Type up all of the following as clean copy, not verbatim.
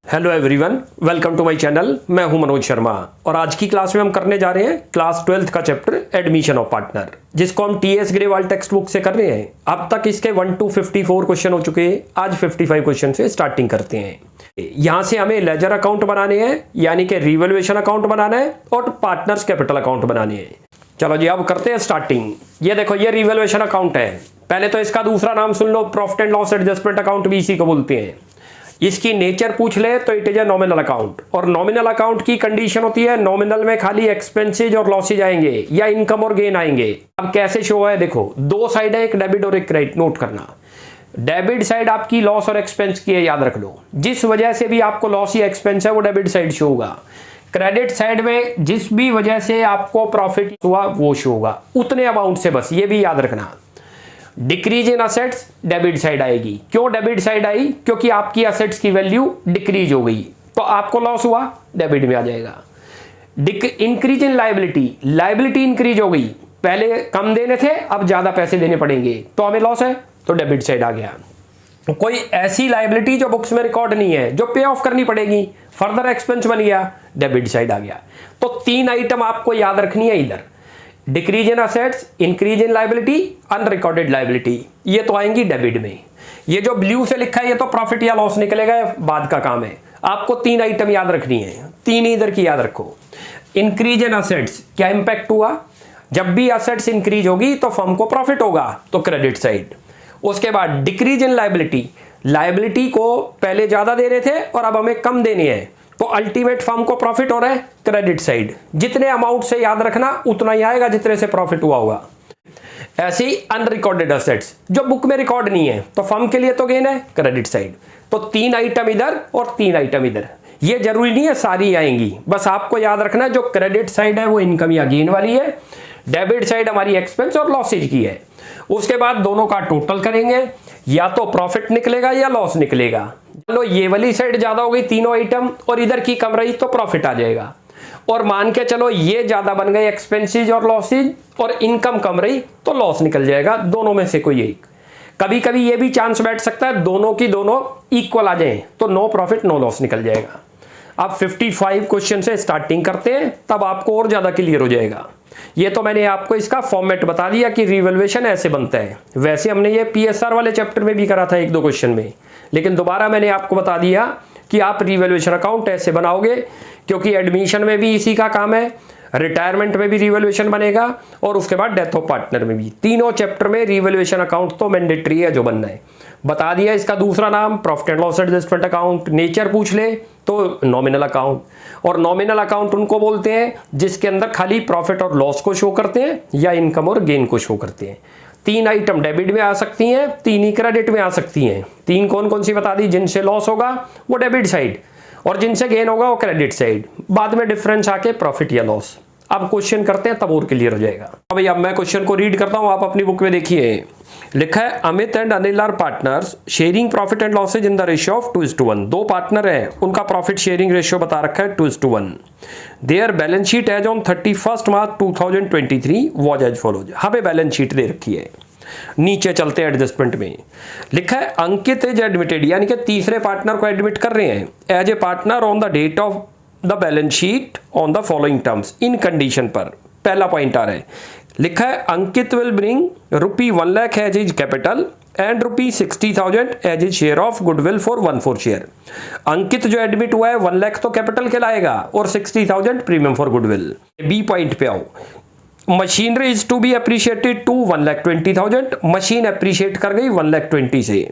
Hello everyone, welcome to my channel. मैं हूं मनोज शर्मा और आज की क्लास में हम करने जा रहे हैं क्लास 12th का चैप्टर एडमिशन ऑफ पार्टनर, जिसको हम टीएस ग्रेवाल टेक्स्ट बुक से कर रहे हैं। अब तक इसके 1 to 54 क्वेश्चन हो चुके हैं। आज 55 क्वेश्चन से स्टार्टिंग करते हैं। यहां से हमें लेजर अकाउंट बनाने हैं, यानी कि रिवैल्यूएशन अकाउंट बनाना है और पार्टनर्स कैपिटल अकाउंट बनाने हैं। चलो जी, अब करते हैं स्टार्टिंग। ये देखो, ये रिवैल्यूएशन अकाउंट है। पहले तो इसका दूसरा नाम सुन लो, profit and loss adjustment account भी इसी को बोलते हैं। इसकी नेचर पूछ ले तो it is a nominal account, और नॉमिनल अकाउंट की कंडीशन होती है नॉमिनल में खाली एक्सपेंसेज और लॉसेज आएंगे या इनकम और गेन आएंगे। अब कैसे शो है, देखो दो साइड है, एक डेबिट और एक क्रेडिट। नोट करना, डेबिट साइड आपकी लॉस और एक्सपेंस की है, याद रख लो। जिस वजह से भी आपको लॉस या एक्सपेंस है वो डेबिट साइड शो होगा। क्रेडिट साइड में जिस भी वजह से आपको प्रॉफिट हुआ वो शो होगा, उतने अमाउंट से, बस ये भी याद रखना। Decrease in assets debit side आएगी। क्यों डेबिट साइड आई? क्योंकि आपकी असेट्स की वैल्यू डिक्रीज हो गई तो आपको लॉस हुआ, डेबिट में आ जाएगा। Increase in liability, liability increase हो गई, पहले कम देने थे अब ज्यादा पैसे देने पड़ेंगे तो हमें लॉस है, तो डेबिट साइड आ गया। कोई ऐसी लायबिलिटी जो बुक्स में रिकॉर्ड नहीं है, जो पे ऑफ करनी पड़ेगी, फर्दर एक्सपेंस बन गया, डेबिट साइड आ गया। तो तीन आइटम आपको याद रखनी है इधर, decrease in assets, increase in liability, unrecorded liability, ये तो आएंगी डेबिट में। ये जो ब्लू से लिखा है ये तो प्रॉफिट या लॉस निकलेगा, बाद का काम है। आपको तीन आइटम याद रखनी है, तीन इधर की याद रखो। इंक्रीज इन असेट्स, क्या इंपैक्ट हुआ? जब भी असेट्स इंक्रीज होगी तो फर्म को प्रॉफिट होगा, तो क्रेडिट साइड। उसके बाद डिक्रीज इन लायबिलिटी, लायबिलिटी को पहले ज्यादा दे रहे थे और अब हमें कम देने हैं, तो अल्टीमेट फर्म को प्रॉफिट हो रहा है, क्रेडिट साइड। जितने अमाउंट से याद रखना उतना ही आएगा जितने से प्रॉफिट हुआ होगा। ऐसे ही अनरिकॉर्डेड असेट्स जो बुक में रिकॉर्ड नहीं है तो फर्म के लिए तो गेन है, क्रेडिट साइड। तो तीन आइटम इधर और तीन आइटम इधर। ये जरूरी नहीं है सारी आएंगी, बस आपको याद रखना है जो क्रेडिट साइड है वो इनकम या गेन वाली है, डेबिट साइड हमारी एक्सपेंस और लॉसेज की है। उसके बाद दोनों का टोटल करेंगे, या तो प्रॉफिट निकलेगा या लॉस निकलेगा। चलो ये वाली साइड ज्यादा हो गई तीनों आइटम और इधर की कम रही तो प्रॉफिट आ जाएगा। और मान के चलो ये ज्यादा बन गए एक्सपेंसेस और लॉसेज, और इनकम कम रही तो लॉस निकल जाएगा। दोनों में से कोई एक। कभी कभी ये भी चांस बैठ सकता है दोनों की दोनों इक्वल आ जाए तो नो प्रॉफिट नो लॉस निकल जाएगा। अब 55 क्वेश्चन से स्टार्टिंग करते हैं, तब आपको और ज्यादा क्लियर हो जाएगा। ये तो मैंने आपको इसका फॉर्मेट बता दिया कि रिवैल्यूएशन ऐसे बनता है। वैसे हमने ये पीएसआर वाले चैप्टर में भी करा था एक दो क्वेश्चन में, लेकिन दोबारा मैंने आपको बता दिया कि आप रिवैल्यूएशन अकाउंट ऐसे बनाओगे, क्योंकि एडमिशन में भी इसी का काम है, रिटायरमेंट में भी रिवैल्यूएशन बनेगा, और उसके बाद डेथ ऑफ पार्टनर में भी। तीनों चैप्टर में रिवैल्यूएशन अकाउंट तो मैंडेटरी है जो बनना है। बता दिया इसका दूसरा नाम profit and loss adjustment account. Nature पूछ ले तो नॉमिनल अकाउंट, और नॉमिनल अकाउंट उनको बोलते हैं जिसके अंदर खाली प्रॉफिट और लॉस को शो करते हैं या इनकम और गेन को शो करते हैं। तीन आइटम डेबिट में आ सकती हैं, तीन ही क्रेडिट में आ सकती हैं। तीन कौन कौन सी बता दी? जिनसे लॉस होगा वो डेबिट साइड, और जिनसे गेन होगा वो क्रेडिट साइड। बाद में डिफरेंस आके प्रॉफिट या लॉस। अब क्वेश्चन करते हैं तब और क्लियर हो जाएगा। भाई अब मैं क्वेश्चन को रीड करता हूं, आप अपनी बुक में देखिए। लिखा है Amit and Anil are partners sharing profit and losses in the ratio of 2:1। दो पार्टनर हैं, उनका प्रॉफिट शेयरिंग रेशियो बता रखा है 2:1। Their balance sheet as on 31 March 2023 was as follows. हमें बैलेंस शीट दे रखी है। नीचे चलते हैं एडजस्टमेंट में। लिखा है अंकित इज एडमिटेड, यानी कि तीसरे पार्टनर को एडमिट कर रहे हैं as a partner on the date of the balance sheet on the following terms in condition पर। पहला पॉइंट आ रहा है, लिखा है Ankit will bring ₹1 lakh as is capital and ₹60,000 as is share of goodwill for 1/4 share. Ankit जो एडमिट हुआ है 1 लाख तो कैपिटल के लाएगा और 60,000 premium for goodwill. B point पे आओ, machinery is to be appreciated to 1,20,000। Machine appreciate कर गई 1,20,000 से।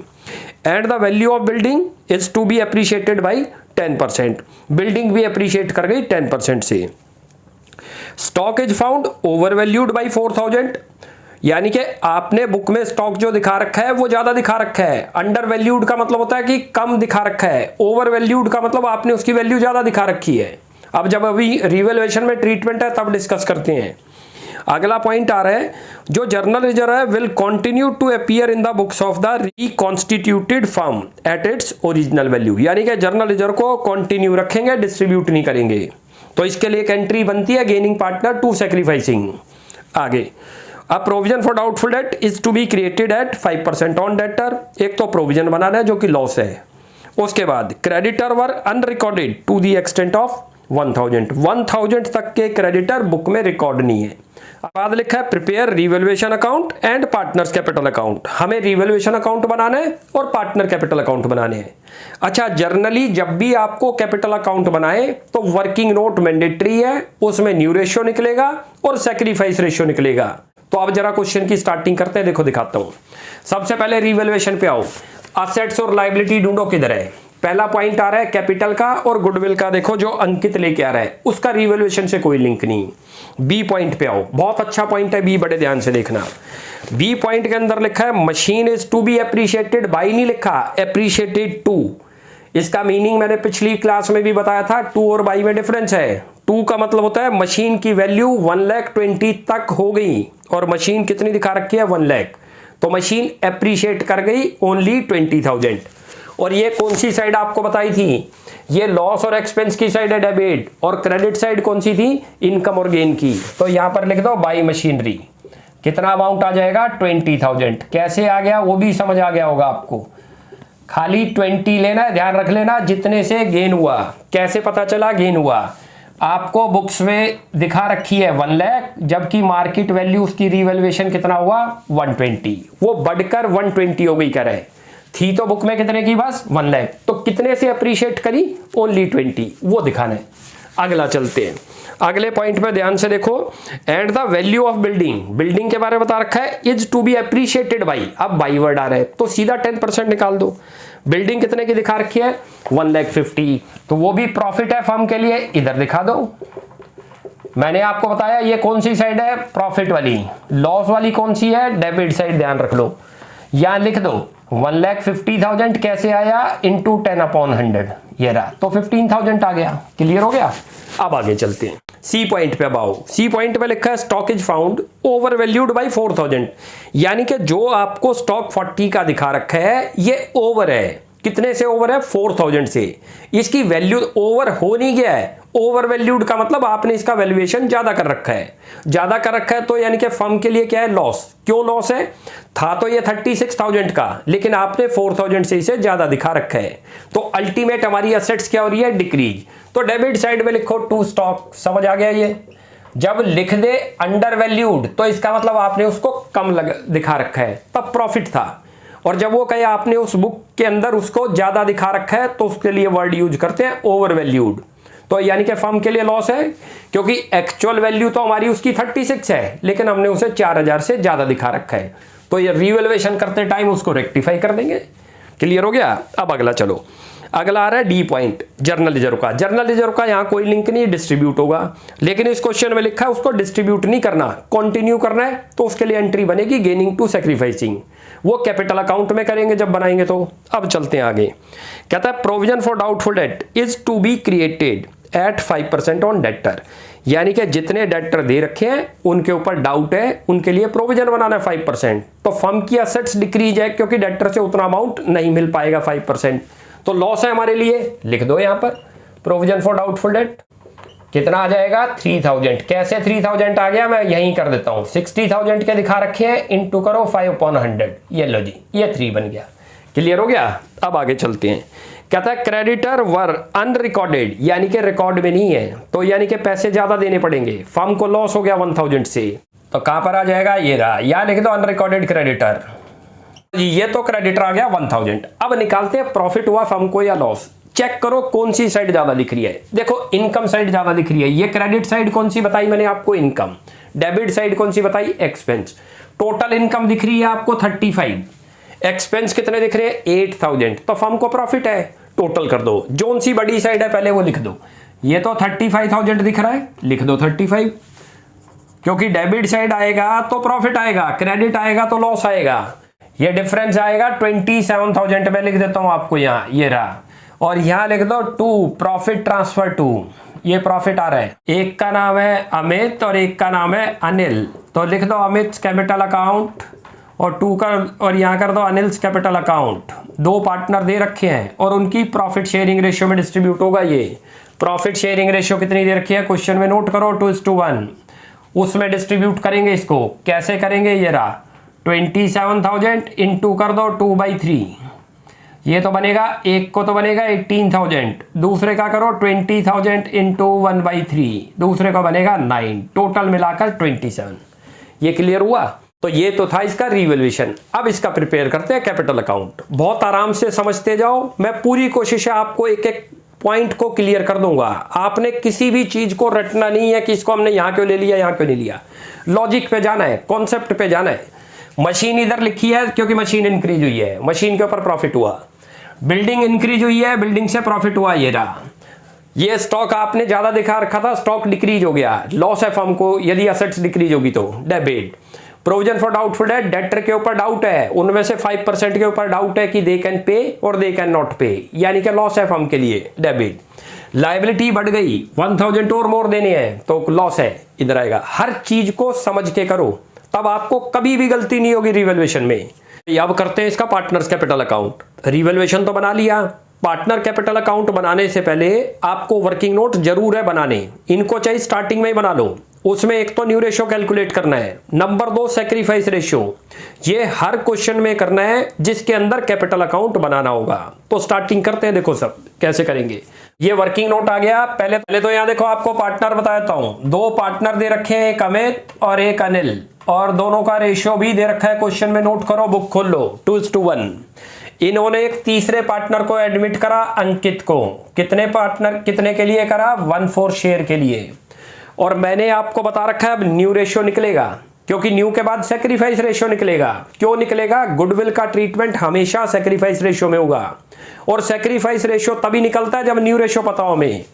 And the value of building is to be appreciated by 10%। Building भी अप्रिशिएट कर गई 10% से। Stock is found overvalued by 4,000, यानी कि आपने बुक में स्टॉक जो दिखा रखा है वो ज्यादा दिखा रखा है। अंडर वैल्यूड का मतलब होता है कि कम दिखा रखा है, ओवर वैल्यूड का मतलब आपने उसकी वैल्यू ज्यादा दिखा रखी है। अब जब अभी रिवैल्यूएशन में ट्रीटमेंट है तब डिस्कस करते हैं। अगला पॉइंट आ रहा है, जो जर्नल रिजर्व है will continue to appear in the books of the reconstituted firm at its original value, यानी कि जर्नल रिजर्व को कंटिन्यू रखेंगे, डिस्ट्रीब्यूट नहीं करेंगे। तो इसके लिए एक एंट्री बनती है गेनिंग पार्टनर टू सैक्रिफाइसिंग। आगे a provision for doubtful debt is to be created at 5% on debtor. एक तो प्रोविजन बनाना है जो कि लॉस है, उसके बाद creditor were unrecorded to the extent of 1000 तक के क्रेडिटर बुक में रिकॉर्ड नहीं है। बाद लिखा है prepare revaluation account and partners capital account, हमें रिवैल्यूएशन अकाउंट बनाना है और पार्टनर कैपिटल अकाउंट बनाने हैं। अच्छा, जर्नली जब भी आपको कैपिटल अकाउंट बनाए तो वर्किंग नोट मैंडेटरी है, उसमें न्यू रेशियो निकलेगा और सैक्रिफाइस रेशियो निकलेगा। तो अब जरा क्वेश्चन की स्टार्टिंग करते हैं, देखो दिखाता हूं। सबसे पहले रिवैल्यूएशन पे आओ, असेट्स और लायबिलिटी ढूंढो किधर है। पहला पॉइंट आ रहा है कैपिटल का और गुडविल का, देखो जो अंकित लेके आ रहा है उसका रिवैल्यूएशन से कोई लिंक नहीं। बी पॉइंट पे आओ, बहुत अच्छा पॉइंट है बी, बड़े ध्यान से देखना। बी पॉइंट के अंदर लिखा है machine is to be appreciated by, नहीं लिखा एप्रिशिएटेड टू। इसका मीनिंग मैंने पिछली क्लास में भी बताया था, टू और बाई में डिफरेंस है। टू का मतलब होता है मशीन की वैल्यू 1,20,000 तक हो गई और मशीन कितनी दिखा रखी है 1 लाख, तो मशीन एप्रिशिएट कर गई ओनली 20,000। और ये कौन सी साइड आपको बताई थी, ये लॉस और एक्सपेंस की साइड है डेबिट, और क्रेडिट साइड कौन सी थी, इनकम और गेन की। तो यहां पर लिख दो बाई मशीनरी, कितना अमाउंट आ जाएगा 20,000। कैसे आ गया वो भी समझ आ गया होगा आपको, खाली 20 लेना है, ध्यान रख लेना जितने से गेन हुआ। कैसे पता चला गेन हुआ, आपको बुक्स में दिखा रखी है 1 लाख, जबकि मार्केट वैल्यू उसकी रिवैल्यूएशन कितना हुआ 120, वो बढ़कर 120 हो गई कह रहे थी। तो बुक में कितने की बस 1 लाख, तो कितने से अप्रिशिएट करी ओनली 20, वो दिखाना है। अगला चलते हैं, अगले पॉइंट पे ध्यान से देखो। And the value of building, building के बारे में बता रखा है is to be appreciated by, अब बाई वर्ड आ रहा है तो सीधा 10% निकाल दो। बिल्डिंग कितने की दिखा रखी है 1,50,000, तो वो भी प्रॉफिट है फर्म के लिए, इधर दिखा दो। मैंने आपको बताया ये कौन सी साइड है प्रॉफिट वाली, लॉस वाली कौन सी है डेबिट साइड, ध्यान रख लो। यहां लिख दो 1,50,000 कैसे आया इंटू 10/100, ये रहा, तो 15,000 आ गया। क्लियर हो गया। अब आगे चलते हैं, सी पॉइंट पे अब आओ। सी पॉइंट पे लिखा है stock is found overvalued by 4,000, यानी कि जो आपको स्टॉक 40 का दिखा रखा है ये ओवर है, कितने से ओवर है 4,000 से। इसकी वैल्यू ओवर हो नहीं गया है, ओवर वैल्यूड का मतलब आपने इसका वैल्यूएशन ज्यादा कर रखा है, ज्यादा कर रखा है तो यानी कि फर्म के लिए क्या है लॉस। क्यों लॉस है, था तो ये 36,000 का, लेकिन आपने 4,000 से इसे ज्यादा दिखा रखा है, तो अल्टीमेट हमारी असेट्स क्या हो रही है डिक्रीज। तो डेबिट साइड में लिखो टू स्टॉक, समझ आ गया। ये जब लिख दे अंडर वैल्यूड तो इसका मतलब आपने उसको कम दिखा रखा है, तब प्रॉफिट था। और जब वो कहे आपने उस बुक के अंदर उसको ज्यादा दिखा रखा है तो उसके लिए वर्ड यूज करते हैं ओवर वैल्यूड। तो यानी कि फर्म के लिए लॉस है, क्योंकि एक्चुअल वैल्यू तो हमारी उसकी 36 है, लेकिन हमने उसे 4,000 से ज्यादा दिखा रखा है, तो ये रिवैल्यूएशन करते टाइम उसको रेक्टिफाई कर देंगे। क्लियर हो गया। अब अगला चलो, अगला आ रहा है डी पॉइंट जर्नल रिजर्व का। जर्नल रिजर्व का यहाँ कोई लिंक नहीं, डिस्ट्रीब्यूट होगा, लेकिन इस क्वेश्चन में लिखा है उसको डिस्ट्रीब्यूट नहीं करना, कंटिन्यू करना है, तो उसके लिए एंट्री बनेगी गेनिंग टू सैक्रिफाइसिंग, वो कैपिटल अकाउंट में करेंगे जब बनाएंगे। तो अब चलते हैं आगे, कहता है provision for doubtful debt is to be created at 5% on debtor, यानी कि जितने डेटर दे रखे हैं उनके ऊपर डाउट है, उनके लिए प्रोविजन बनाना है 5%। तो फर्म की असेट्स डिक्रीज है क्योंकि डेटर से उतना अमाउंट नहीं मिल पाएगा 5%, तो लॉस है हमारे लिए। लिख दो यहां पर प्रोविजन फॉर डाउटफुल डेट, कितना आ जाएगा 3,000। कैसे 3,000 आ गया, मैं यहीं कर देता हूं, 60,000 के दिखा रखे हैं, इंटू करो 5/100, ये लो जी, ये 3 बन गया। क्लियर हो गया। अब आगे चलते हैं, कहता है क्रेडिटर वर अनरिकॉर्डेड, यानी कि रिकॉर्ड में नहीं है, तो यानी कि पैसे ज्यादा देने पड़ेंगे, फर्म को लॉस हो गया 1,000 से, तो कहां पर आ जाएगा, ये रहा, यहां लिख दो अनरिकॉर्डेड क्रेडिटर, ये तो क्रेडिटर आ गया 1,000। अब निकालते हैं प्रॉफिट हुआ फर्म को या लॉस। चेक करो कौन सी साइड ज्यादा दिख रही है, देखो इनकम साइड ज्यादा दिख रही है, ये क्रेडिट साइड कौन सी बताई मैंने आपको इनकम, डेबिट साइड कौन सी बताई एक्सपेंस। टोटल इनकम दिख रही है आपको 35, एक्सपेंस कितने दिख रहे हैं 8,000, तो फर्म को प्रॉफिट है, टोटल कर दो। जोन सी बड़ी साइड है पहले वो लिख दो, ये तो 35,000 दिख रहा है, लिख दो 35, क्योंकि डेबिट साइड आएगा तो प्रॉफिट आएगा, क्रेडिट आएगा तो लॉस आएगा, ये डिफरेंस आएगा 27,000 में लिख देता हूं आपको यहाँ, ये रहा, और यहां लिख दो 2 प्रॉफिट ट्रांसफर 2, ये प्रॉफिट आ रहा है, एक का नाम है अमित और एक का नाम है अनिल, तो लिख दो अमित कैपिटल अकाउंट और 2 का, और यहां कर दो अनिल्स कैपिटल अकाउंट। 2 पार्टनर दे रखे हैं और उनकी प्रॉफिट शेयरिंग रेशियो में डिस्ट्रीब्यूट होगा। ये प्रॉफिट शेयरिंग रेशियो कितनी दे रखी है क्वेश्चन में, नोट करो 2:1, उसमें डिस्ट्रीब्यूट करेंगे इसको, कैसे करेंगे, ये रहा 27,000 इंटू कर दो 2/3, ये तो बनेगा, एक को तो बनेगा 18,000, दूसरे का करो 20,000 इंटू 1/3, दूसरे का बनेगा 9, टोटल मिलाकर 27। ये क्लियर हुआ? तो ये तो था इसका रिवैल्यूएशन। अब इसका प्रिपेयर करते हैं कैपिटल अकाउंट। बहुत आराम से समझते जाओ, मैं पूरी कोशिश है आपको एक एक पॉइंट को क्लियर कर दूंगा। आपने किसी भी चीज को रटना नहीं है कि इसको हमने यहां क्यों ले लिया, यहां क्यों नहीं लिया। लॉजिक पे जाना है, कॉन्सेप्ट पे जाना है। मशीन इधर लिखी है क्योंकि मशीन इंक्रीज हुई है, मशीन के ऊपर प्रॉफिट हुआ। बिल्डिंग इंक्रीज हुई है, बिल्डिंग से प्रॉफिट हुआ, ये रहा। ये स्टॉक आपने ज्यादा दिखा रखा था, स्टॉक डिक्रीज हो गया, लॉस है फर्म को यदि असेट्स डिक्रीज होगी तो। Debit. Provision for doubtful date, debtor के ऊपर डाउट है, उनमें से 5% के ऊपर डाउट है कि दे कैन पे और दे कैन नॉट पे, यानी कि लॉस है फर्म के लिए, डेबिट। लायबिलिटी बढ़ गई, 1000 और मोर देने हैं तो लॉस है, इधर आएगा। हर चीज को समझ के करो, तब आपको कभी भी गलती नहीं होगी रिवैल्यूएशन में। अब करते हैं इसका पार्टनर्स कैपिटल अकाउंट। रिवैल्यूएशन तो बना लिया, पार्टनर कैपिटल अकाउंट बनाने से पहले आपको वर्किंग नोट जरूर है बनाने। इनको चाहे स्टार्टिंग में ही बना लो। उसमें एक तो न्यू रेशियो कैलकुलेट करना है, नंबर 2 सैक्रिफाइस रेशियो। ये हर क्वेश्चन में करना है जिसके अंदर कैपिटल अकाउंट बनाना होगा। तो स्टार्टिंग करते हैं, देखो सब कैसे करेंगे। ये वर्किंग नोट आ गया। पहले तो यहाँ देखो, आपको पार्टनर बताता हूं। 2 पार्टनर दे रखे हैं, एक अमित और एक अनिल, और दोनों का रेशियो भी दे रखा है क्वेश्चन में। नोट करो, बुक खोल लो, 2:1। इन्होंने एक तीसरे पार्टनर को एडमिट करा, अंकित को। कितने के लिए करा? 1/4 शेयर के लिए। और मैंने आपको बता रखा है अब न्यू रेशियो निकलेगा, क्योंकि न्यू के बाद सैक्रिफाइस रेशियो निकलेगा। क्यों निकलेगा? गुडविल का ट्रीटमेंट हमेशा सैक्रिफाइस रेशियो में होगा, और सैक्रिफाइस रेशियो तभी निकलता है जब न्यू रेशियो पता हो हमें।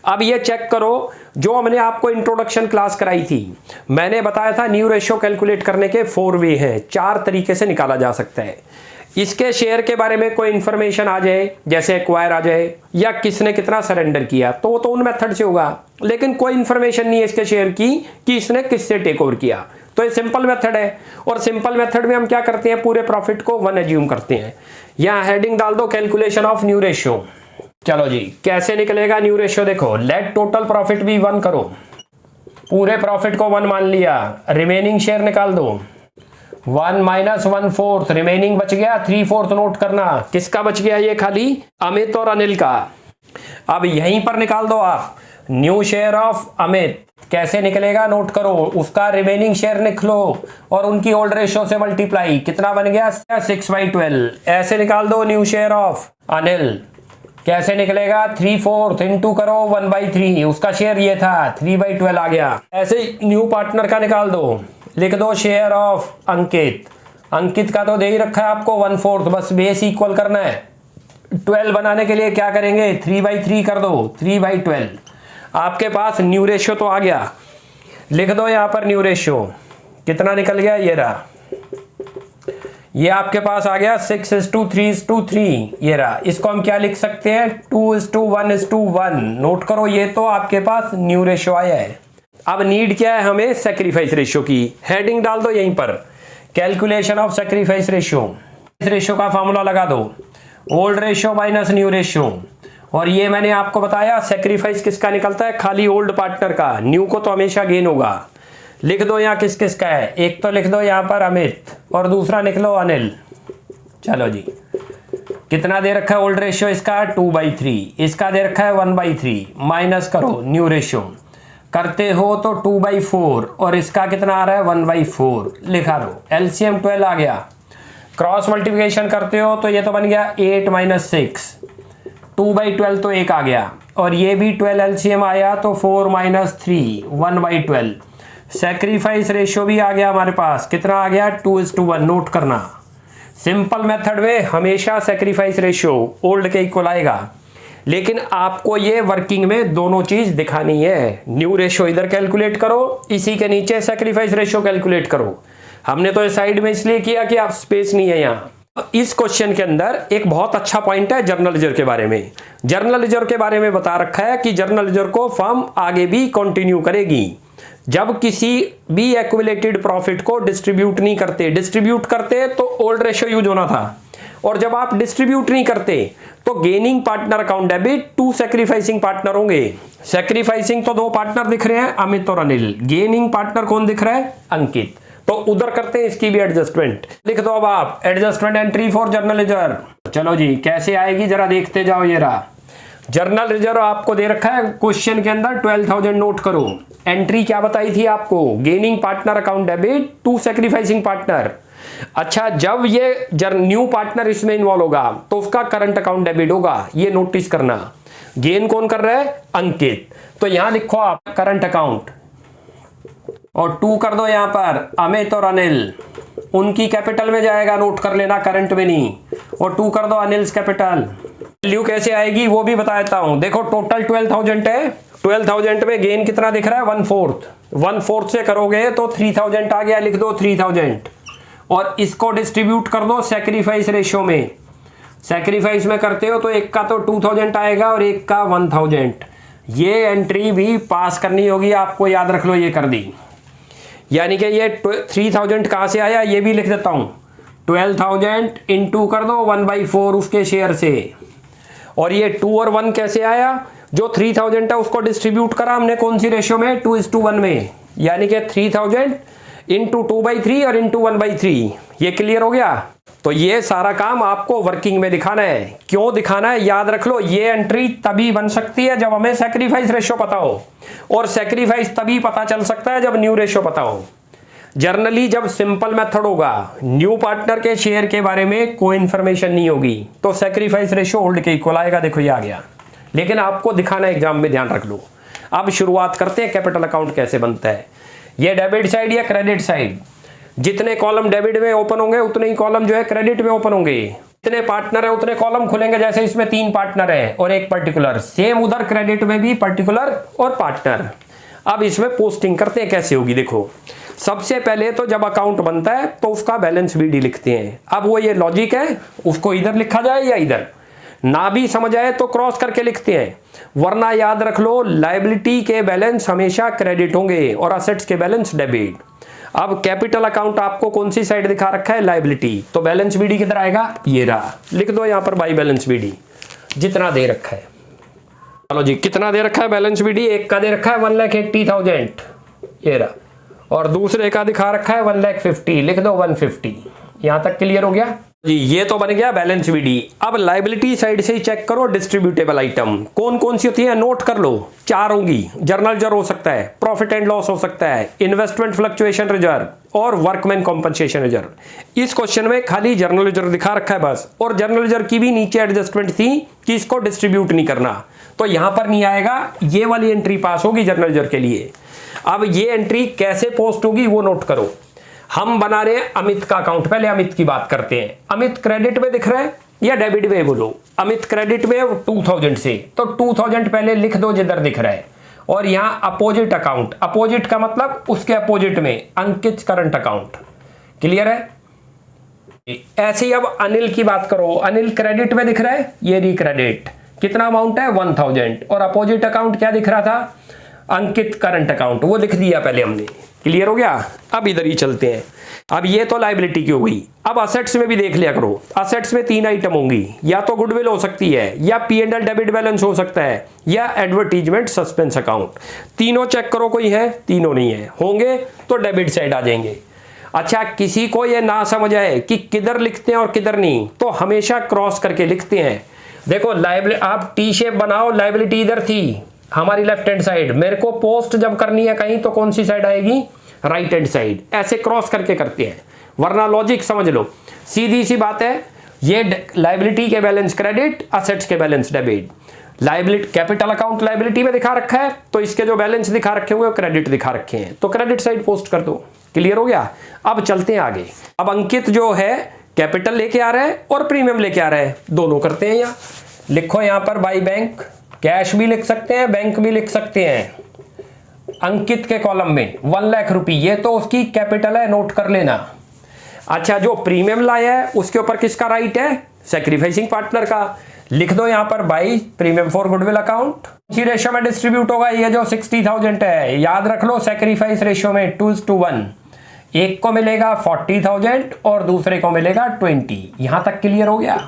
अब ये चेक करो, जो हमने आपको इंट्रोडक्शन क्लास कराई थी, मैंने बताया था न्यू रेशियो कैलकुलेट करने के 4 वे हैं, 4 तरीके से निकाला जा सकता है। इसके शेयर के बारे में कोई इंफॉर्मेशन आ जाए, जैसे एक्वायर आ जाए या किसने कितना सरेंडर किया, तो वो तो उन मेथड से होगा। लेकिन कोई इंफॉर्मेशन नहीं है इसके शेयर की कि इसने किससे टेक ओवर किया, तो ये सिंपल मेथड है। और सिंपल मेथड में हम क्या करते हैं, पूरे प्रॉफिट को 1 एज्यूम करते हैं। यहाँ हेडिंग डाल दो, कैलकुलेशन ऑफ न्यू रेशियो। चलो जी, कैसे निकलेगा न्यू रेशियो? देखो, लेट टोटल प्रॉफिट भी 1 करो, पूरे प्रॉफिट को 1 मान लिया, रिमेनिंग शेयर निकाल दो। 1 - 1/4, रिमेनिंग बच गया 3/4। नोट करना, किसका बच गया? ये खाली अमित और अनिल का। अब यहीं पर निकाल दो आप न्यू शेयर ऑफ अमित। कैसे निकलेगा? नोट करो, उसका रिमेनिंग शेयर लिख लो और उनकी ओल्ड रेशियो से मल्टीप्लाई। कितना बन गया? 6/12। ऐसे निकाल दो न्यू शेयर ऑफ अनिल। कैसे निकलेगा? 3/4 इंटू करो 1/3, उसका शेयर ये था, 3/12 आ गया। ऐसे न्यू पार्टनर का निकाल दो, लिख दो शेयर ऑफ अंकित। अंकित का तो दे ही रखा है आपको 1/4, बस बेस इक्वल करना है। 12 बनाने के लिए क्या करेंगे? 3/3 कर दो, 3/12। आपके पास न्यू रेशियो तो आ गया, लिख दो यहाँ पर न्यू रेशियो। कितना निकल गया? ये रहा, ये आपके पास आ गया 6:3:3, ये रहा। इसको हम क्या लिख सकते हैं? 2:1:1। नोट करो, ये तो आपके पास न्यू रेशियो आया है। अब नीड क्या है हमें? सैक्रिफाइस रेशियो की। हेडिंग डाल दो यहीं पर, कैलकुलेशन ऑफ सैक्रिफाइस रेशियो। इस रेशियो का फॉर्मूला लगा दो, old ratio minus new ratio. और ये मैंने आपको बताया सैक्रिफाइस किसका निकलता है? खाली ओल्ड पार्टनर का, न्यू को तो हमेशा गेन होगा। लिख दो यहाँ किस किस का है, एक तो लिख दो यहाँ पर अमित और दूसरा लिख लो अनिल। चलो जी, कितना दे रखा है ओल्ड रेशियो? इसका 2/3, इसका दे रखा है 1/3। माइनस करो न्यू रेशियो, करते हो तो 2/4, और इसका कितना आ रहा है? 1/4। लिखा दो, एलसीएम 12 आ गया। क्रॉस मल्टीप्लिकेशन करते हो तो ये तो बन गया 8 - 6, 2/12 तो 1 आ गया, और ये भी 12 एलसीएम आया तो 4 - 3, 1/12। सैक्रिफाइस रेशियो भी आ गया हमारे पास, कितना आ गया? 2:1। नोट करना, सिंपल मेथड में हमेशा सैक्रिफाइस रेशियो ओल्ड के इक्वल आएगा, लेकिन आपको ये वर्किंग में दोनों चीज दिखानी है। न्यू रेशियो इधर कैलकुलेट करो, इसी के नीचे सैक्रिफाइस रेशियो कैलकुलेट करो। हमने तो इस साइड में इसलिए किया कि आप स्पेस नहीं है यहाँ। इस क्वेश्चन के अंदर एक बहुत अच्छा पॉइंट है जर्नल लेजर के बारे में। जर्नल लेजर के बारे में बता रखा है कि जर्नल लेजर को फर्म आगे भी कंटिन्यू करेगी जब किसी भी एक्युमुलेटेड प्रॉफिट को डिस्ट्रीब्यूट नहीं करते। डिस्ट्रीब्यूट करते तो ओल्ड रेशियो यूज होना था, और जब आप डिस्ट्रीब्यूट नहीं करते तो gaining partner account debit 2 sacrificing partner होंगे। सैक्रिफाइसिंग तो 2 पार्टनर दिख रहे हैं, अमित और अनिल। गेनिंग पार्टनर कौन दिख रहा है? अंकित। तो उधर करते हैं इसकी भी एडजस्टमेंट। लिख दो अब आप adjustment entry for journal reserve. चलो जी कैसे आएगी जरा देखते जाओ। ये रहा जर्नल रिजर्व आपको दे रखा है क्वेश्चन के अंदर 12,000 नोट करो। एंट्री क्या बताई थी आपको, gaining partner account debit to sacrificing partner. अच्छा जब ये न्यू पार्टनर इसमें इन्वॉल्व होगा तो उसका करंट अकाउंट डेबिट होगा, ये नोटिस करना। गेन कौन कर रहा है, अंकित, तो यहां लिखो आप करंट अकाउंट और 2 कर दो यहां पर अमित और अनिल, उनकी कैपिटल में जाएगा, नोट कर लेना करंट में नहीं, और 2 कर दो अनिल्स कैपिटल। वैल्यू कैसे आएगी वो भी बता देता हूं। देखो टोटल 12,000 है, 12,000 में गेन कितना दिख रहा है 1/4, 1/4 से करोगे तो 3,000 आ गया, लिख दो 3,000 और इसको डिस्ट्रीब्यूट कर दो सैक्रिफाइस रेशियो में। सैक्रिफाइस में करते हो तो एक का तो 2,000 आएगा और एक का 1,000। ये एंट्री भी पास करनी होगी आपको, याद रख लो, ये कर दी। यानी कि ये 3,000 कहां से आया ये भी लिख देता हूं, 12,000 इंटू कर दो 1/4 उसके शेयर से, और ये 2 और 1 कैसे आया, जो 3,000 है उसको डिस्ट्रीब्यूट करा हमने कौन सी रेशियो में, 2:1 में, यानी कि 3,000 इंटू 2/3 और इंटू 1/3। ये क्लियर हो गया। तो ये सारा काम आपको वर्किंग में दिखाना है। क्यों दिखाना है, याद रख लो, ये एंट्री तभी बन सकती है जब हमें सैक्रिफाइस रेशियो पता हो, और सैक्रिफाइस तभी पता चल सकता है जब न्यू रेशियो पता हो। जनरली जब सिंपल मेथड होगा, न्यू पार्टनर के शेयर के बारे में कोई इंफॉर्मेशन नहीं होगी, तो सैक्रिफाइस रेशियो ओल्ड के इक्वल आएगा। देखो ये आ गया, लेकिन आपको दिखाना है एग्जाम में, ध्यान रख लो। अब शुरुआत करते हैं कैपिटल अकाउंट कैसे बनता है। ये डेबिट साइड या क्रेडिट साइड, जितने कॉलम डेबिट में ओपन होंगे उतने ही कॉलम जो है क्रेडिट में ओपन होंगे। जितने पार्टनर है उतने कॉलम खुलेंगे, जैसे इसमें 3 पार्टनर है और एक पर्टिकुलर, सेम उधर क्रेडिट में भी पर्टिकुलर और पार्टनर। अब इसमें पोस्टिंग करते हैं कैसे होगी। देखो सबसे पहले तो जब अकाउंट बनता है तो उसका बैलेंस बीडी लिखते हैं। अब वो ये लॉजिक है, उसको इधर लिखा जाए या इधर, ना भी समझ आए तो क्रॉस करके लिखते हैं, वरना याद रख लो लायबिलिटी के बैलेंस हमेशा क्रेडिट होंगे और असेट्स के बैलेंस डेबिट। अब कैपिटल अकाउंट आपको कौन सी साइड दिखा रखा है, लायबिलिटी, तो बैलेंस बीडी किधर आएगा, ये रहा, लिख दो यहां पर बाई बैलेंस बीडी जितना दे रखा है। चलो जी कितना दे रखा है बैलेंस बीडी, एक का दे रखा है 1,80,000 ये रहा, और दूसरे का दिखा रखा है 1,50,000, लिख दो 150। यहां तक क्लियर हो गया जी, ये तो बन गया बैलेंस बीडी। अब लायबिलिटी साइड से ही चेक करो डिस्ट्रीब्यूटेबल आइटम कौन कौन सी होती है, नोट कर लो, 4 होंगी। जर्नल रिजर्व हो सकता है, प्रॉफिट एंड लॉस हो सकता है, इन्वेस्टमेंट फ्लक्चुएशन रिजर्व और वर्कमैन कॉम्पनसेशन रिजर्व। इस क्वेश्चन में खाली जर्नल रिजर्व दिखा रखा है बस, और जर्नल रिजर्व की भी नीचे एडजस्टमेंट थी कि इसको डिस्ट्रीब्यूट नहीं करना, तो यहां पर नहीं आएगा, ये वाली एंट्री पास होगी जर्नल रिजर्व के लिए। अब ये एंट्री कैसे पोस्ट होगी वो नोट करो। हम बना रहे हैं अमित का अकाउंट, पहले अमित की बात करते हैं। अमित क्रेडिट में दिख रहा है या डेबिट में, बोलो। अमित क्रेडिट में 2,000 से, तो 2,000 पहले लिख दो जिधर दिख रहा है, और यहां अपोजिट अकाउंट, अपोजिट का मतलब उसके अपोजिट में अंकित करंट अकाउंट। क्लियर है। ऐसे ही अब अनिल की बात करो, अनिल क्रेडिट में दिख रहा है, ये री क्रेडिट, कितना अमाउंट है 1,000, और अपोजिट अकाउंट क्या दिख रहा था, अंकित करंट अकाउंट, वो लिख दिया पहले हमने। क्लियर हो गया। अब इधर ही चलते हैं। अब ये तो लायबिलिटी की हो गई। अब असेट्स में भी देख लिया करो, असेट्स में 3 आइटम होंगी, या तो गुडविल हो सकती है, या P&L डेबिट बैलेंस हो सकता है, या एडवर्टीजमेंट सस्पेंस अकाउंट। तीनों चेक करो कोई है, तीनों नहीं है, होंगे तो डेबिट साइड आ जाएंगे। अच्छा किसी को ये ना समझ आए कि किधर लिखते हैं और किधर नहीं, तो हमेशा क्रॉस करके लिखते हैं। देखो लायबिलिटी आप टी शेप बनाओ, लायबिलिटी इधर थी हमारी लेफ्ट हैंड साइड, मेरे को पोस्ट जब करनी है कहीं तो कौन सी साइड आएगी, राइट हैंड साइड। ऐसे क्रॉस करके करते हैं, वरना लॉजिक समझ लो, सीधी सी बात है। ये लायबिलिटी के बैलेंस क्रेडिट, असेट्स के balance debit. Liability capital account liability में दिखा रखा है, तो इसके जो बैलेंस दिखा रखे हुए क्रेडिट दिखा रखे हैं, तो क्रेडिट साइड पोस्ट कर दो। क्लियर हो गया। अब चलते हैं आगे। अब अंकित जो है कैपिटल लेके आ रहा है और प्रीमियम लेके आ रहा है, दोनों करते हैं। यहाँ लिखो, यहां पर बाई बैंक, कैश भी लिख सकते हैं, बैंक भी लिख सकते हैं। अंकित के कॉलम में 1 लाख रुपए, ये तो उसकी कैपिटल है, नोट कर लेना। अच्छा जो प्रीमियम लाया है उसके ऊपर किसका राइट है, सैक्रिफाइसिंग पार्टनर का। लिख दो यहां पर by premium for goodwill account. इसी रेशियो में डिस्ट्रीब्यूट होगा, ये जो 60,000 है, याद रख लो सैक्रिफाइस रेशियो में 2:1, एक को मिलेगा 40,000 और दूसरे को मिलेगा 20। यहां तक क्लियर हो गया।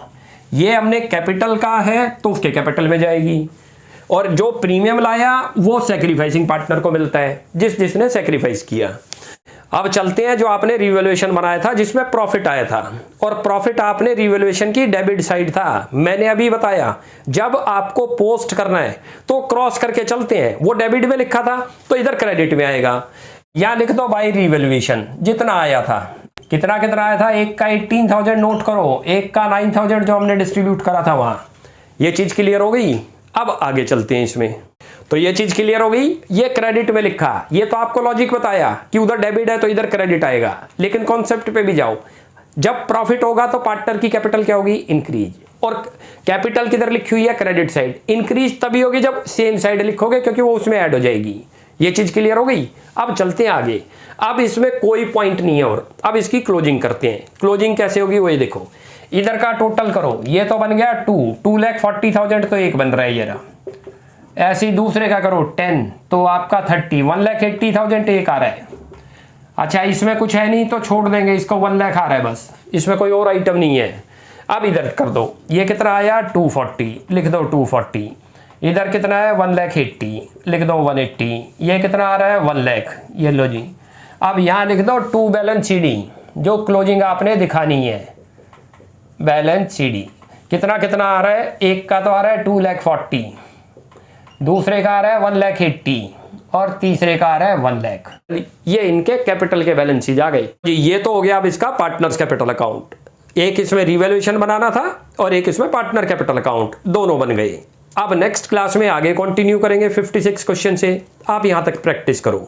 ये हमने कैपिटल का है तो उसके कैपिटल में जाएगी, और जो प्रीमियम लाया वो सैक्रिफाइसिंग पार्टनर को मिलता है, जिसने सैक्रिफाइस किया। अब चलते हैं जो आपने रिवैल्यूएशन बनाया था जिसमें प्रॉफिट आया था, और प्रॉफिट आपने रिवैल्यूएशन की डेबिट साइड था। मैंने अभी बताया जब आपको पोस्ट करना है तो क्रॉस करके चलते हैं, वो डेबिट में लिखा था तो इधर क्रेडिट में आएगा। यहां लिख दो बाय रिवैल्यूएशन जितना आया था, कितना आया था, एक का 18,000 नोट करो, एक का 9,000 जो हमने डिस्ट्रीब्यूट करा था वहां। ये चीज क्लियर हो गई। अब आगे चलते हैं इसमें, तो ये चीज क्लियर हो गई। ये क्रेडिट में लिखा, ये तो आपको लॉजिक बताया कि उधर डेबिट है तो इधर क्रेडिट आएगा, लेकिन कॉन्सेप्ट पे भी जाओ। जब प्रॉफिट होगा तो पार्टनर की कैपिटल क्या होगी, इंक्रीज, और कैपिटल किधर लिखी हुई है, क्रेडिट साइड। इंक्रीज तभी होगी जब सेम साइड लिखोगे, क्योंकि वो उसमें ऐड हो जाएगी। ये चीज क्लियर हो गई। अब चलते हैं आगे। अब इसमें कोई पॉइंट नहीं है, और अब इसकी क्लोजिंग करते हैं। क्लोजिंग कैसे होगी वो ये देखो, इधर का टोटल करो, ये तो बन गया 2,40,000 तो एक बन रहा है ये रहा। ऐसे ही दूसरे का करो 10 तो आपका 30, 1,80,000 एक आ रहा है। अच्छा इसमें कुछ है नहीं तो छोड़ देंगे इसको, 1 लाख आ रहा है बस, इसमें कोई और आइटम नहीं है। अब इधर कर दो, ये कितना आया 240, लिख दो 240। इधर कितना है 1,80,000, लिख दो 180। ये कितना आ रहा है 1 लाख, ये लो जी। अब यहाँ लिख दो टू बैलेंस CD, जो क्लोजिंग आपने दिखानी है। बैलेंस CD कितना आ रहा है, एक का तो आ रहा है 2,40,000, दूसरे का आ रहा है 1,80,000 और तीसरे का आ रहा है 1 लाख। ये इनके कैपिटल के बैलेंस शीट आ गए जी। ये तो हो गया अब इसका पार्टनर्स कैपिटल अकाउंट। एक इसमें रिवैल्यूएशन बनाना था और एक इसमें पार्टनर कैपिटल अकाउंट, दोनों बन गए। अब नेक्स्ट क्लास में आगे कंटिन्यू करेंगे 56 क्वेश्चन से। आप यहां तक प्रैक्टिस करो।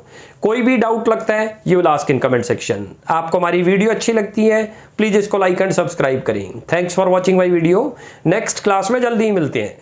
कोई भी डाउट लगता है you will ask in comment section. आपको हमारी वीडियो अच्छी लगती है प्लीज इसको लाइक एंड सब्सक्राइब करें। Thanks for watching my video. Next class में जल्दी ही मिलते हैं।